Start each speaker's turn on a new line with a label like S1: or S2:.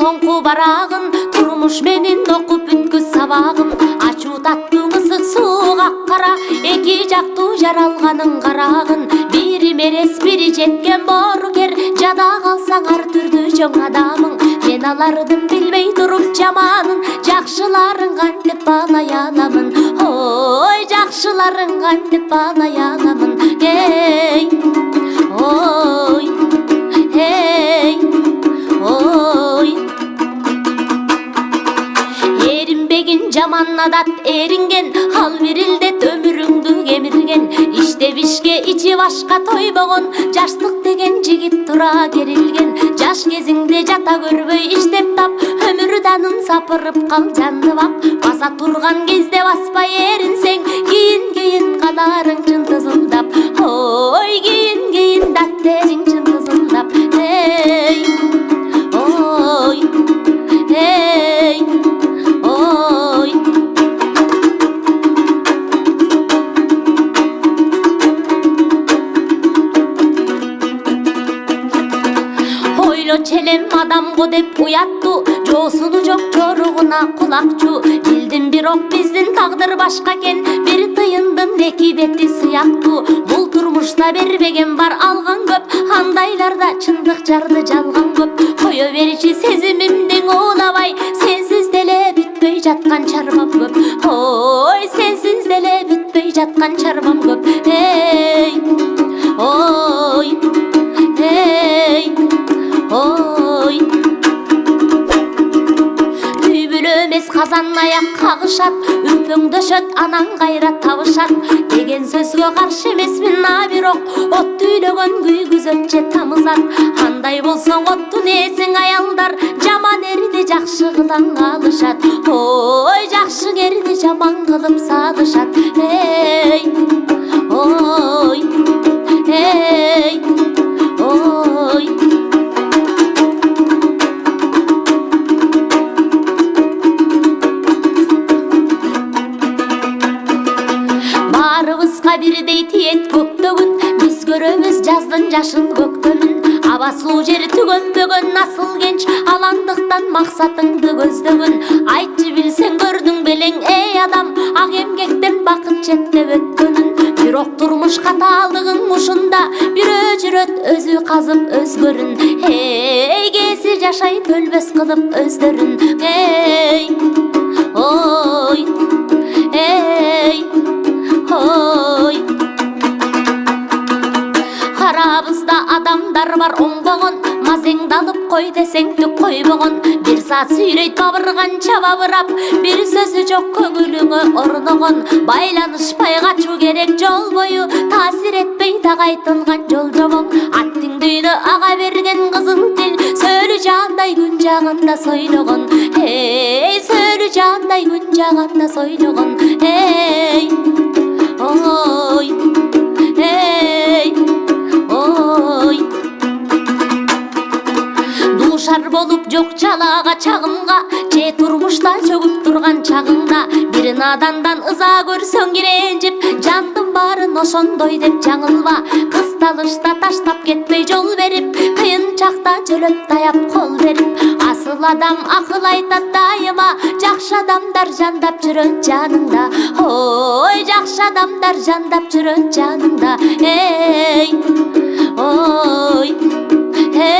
S1: соңку барагын, турмуш менен окуп бүткүз сабагын. Ачуу таттуу ысык сууга кара, эки жактуу жаралганын карагын. Бири мерес бири жеткен боорукер, жада калсаң ар түрдүү жоң адамың. Мен алардын билбей туруп жаманын, жакшыларын кантип баалай аламын. Ой, жакшыларын кантип баалай аламын. Эй, ой, эй, ой. Эринбегин жаман адат эринген, ал бир илдет өмүрүңдү кемирген. Иштебишке ичи башка тойбогон, жаштык деген жигит тура керилген. Жаш кезиңде жата көрбөй иштеп тап, өмүр данын сапырып кал жанды бак. Баса турган кезде баспай эринсең, кийин каларың чын тызылдап. Ой, кийин даттериң чын тызылдап. Эй, ой, эй, ой. Ойло челем адамго деп уятту, жоосуну жок жоругуна кулакчу. Билдим бирок биздин тагдыр башка экен, бир тыйындын эки бети сыяктуу. Бул турмушта бербеген бар алган көп, андайларда чындык жарды жалган көп. Кое беричи сезимимдин оолабай, сенсиз деле бүтпөй жаткан чарбам көп. Ой, сенсиз деле бүтпөй жаткан чарбам көп. Эй, ой, эй, ой. Түйбүлө эмес казан аяк кагышат, үпөңдөшөт анан кайра табышат. Деген сөзгө каршы эмесмин, а бирок от түйлөгөн күйгүзөт же тамызат. Андай болсоң оттун ээсиң аялдар, жаман эрди жакшы кылаң алышат. Ой, жакшы эрди жаман кылып салышат. Эй, ой, эй, ой. Баарыбызга бирдей тиет көктөгүн, биз көрөбүз жаздын жашын көктөмүн. Аба суу жери түгөнбөгөн асыл кенч, аландыктан максатыңды көздөгүн. Айтчы билсең көрдүң белең эй адам, ак эмгектен бакыт четтеп өткөнүн. Бирок турмуш катаалдыгың ушунда, бирөө жүрөт өзү казып өзгөрүн. Эй, кээси жашайт өлбөс кылып өздөрүн. Эй, ой, эй, ой. Карабызда адамдар бар оңбогон, мазеңди алып кой десең түк койбогон. Бир саат сүйрөйт бабырганча бабырап, бир сөзү жок көңүлүңө орногон. Байланышпай качуу керек жол бою, таасир этпей так айтылган жол жобоң. Аттың дүйнө ага берген кызыл тил, сөөлү жаандай күн жагында сойлогон. Эй, сөөлү жаандай күн жагында сойлогон. Эй, ой, эй, ой. Душар болуп жок жалаага чагымга, же турмушта чөгүп турган чагыңда. Бир надандан ыза көрсөң ренжип, жандын баарын ошондой деп жаңылба. Кысталышта таштап кетпей жол берип, кыйын чакта жөлөп таяп кол берип. Асыл адам акыл айтат дайыма, жакшы адамдар жандап жүрөт жаныңда. Ой, жакшы адамдар жандап жүрөт жаныңда. Эй, ой, эй.